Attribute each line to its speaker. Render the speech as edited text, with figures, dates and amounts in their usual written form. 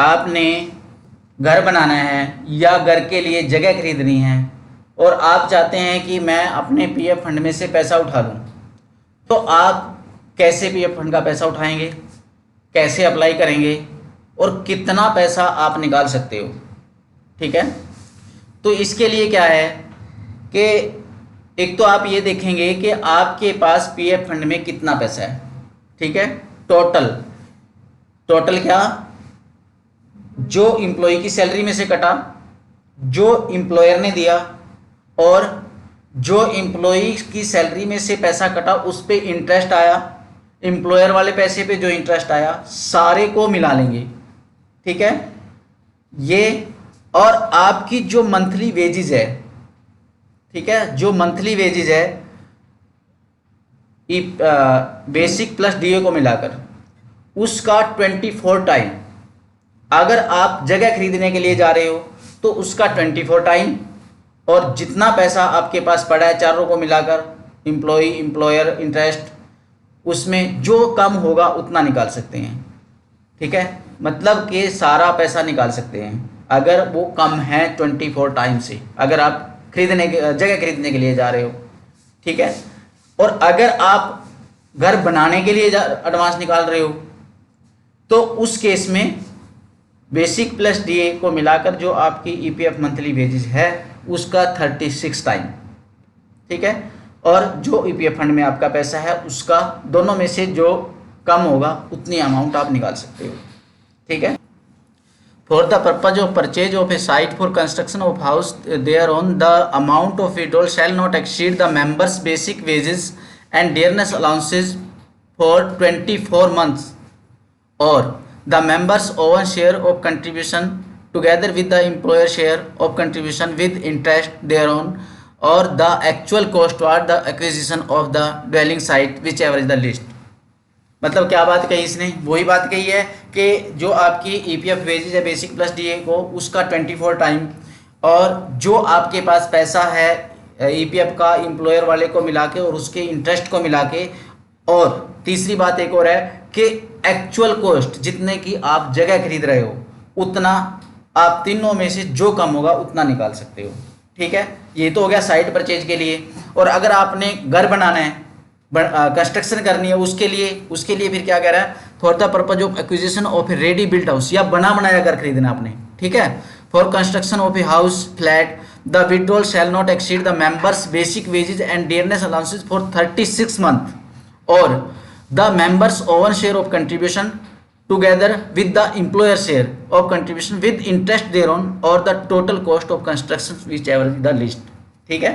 Speaker 1: आपने घर बनाना है या घर के लिए जगह खरीदनी है और आप चाहते हैं कि मैं अपने पीएफ फंड में से पैसा उठा लूँ, तो आप कैसे पीएफ फंड का पैसा उठाएंगे, कैसे अप्लाई करेंगे और कितना पैसा आप निकाल सकते हो। ठीक है, तो इसके लिए क्या है कि एक तो आप ये देखेंगे कि आपके पास पीएफ फंड में कितना पैसा है। ठीक है, टोटल क्या, जो एम्प्लॉय की सैलरी में से कटा, जो एम्प्लॉयर ने दिया और जो एम्प्लॉय की सैलरी में से पैसा कटा उस पे इंटरेस्ट आया, एम्प्लॉयर वाले पैसे पे जो इंटरेस्ट आया, सारे को मिला लेंगे। ठीक है, ये और आपकी जो मंथली वेजेस है, ठीक है, जो मंथली वेजेस है बेसिक प्लस डीए को मिलाकर उसका 24 टाइम, अगर आप जगह खरीदने के लिए जा रहे हो तो उसका 24 टाइम, और जितना पैसा आपके पास पड़ा है चारों को मिलाकर, एम्प्लॉय, एम्प्लॉयर, इंटरेस्ट, उसमें जो कम होगा उतना निकाल सकते हैं। ठीक है, मतलब कि सारा पैसा निकाल सकते हैं अगर वो कम है 24 टाइम से, अगर आप जगह खरीदने के लिए जा रहे हो। ठीक है, और अगर आप घर बनाने के लिए एडवांस निकाल रहे हो तो उस केस में बेसिक प्लस डीए को मिलाकर जो आपकी ईपीएफ मंथली वेजेस है उसका 36 टाइम। ठीक है, और जो ईपीएफ फंड में आपका पैसा है उसका दोनों में से जो कम होगा उतनी अमाउंट आप निकाल सकते हो। ठीक है, for the purpose of purchase of a site for construction of house there on the amount of withdrawal shall not exceed the members basic wages and dearness allowances for 24 months or the members own share of contribution together with the employer share of contribution with interest thereon or the actual cost toward the acquisition of the dwelling site whichever is the least। मतलब क्या बात कही इसने, वही बात कही है कि जो आपकी ईपीएफ वेजेज है बेसिक प्लस डीए को उसका 24 टाइम, और जो आपके पास पैसा है ईपीएफ का एम्प्लॉयर वाले को मिला के और उसके इंटरेस्ट को मिला के, और तीसरी बात एक और है कि एक्चुअल कॉस्ट जितने की आप जगह खरीद रहे हो उतना आप तीनों में से जो कम होगा उतना निकाल सकते हो। ठीक है, ये तो हो गया साइट परचेज के लिए। और अगर आपने घर बनाना है, कंस्ट्रक्शन करनी है, उसके लिए फिर क्या कह रहा है, for the purpose of acquisition of a ready built house, या बना बनाया घर खरीदना आपने। ठीक है, for construction of a house flat the withdrawal shall not exceed the members basic wages and dearness allowances for 36 months or the members own share of contribution together with the employer share of contribution with interest thereon or the total cost of construction whichever is the least। ठीक है।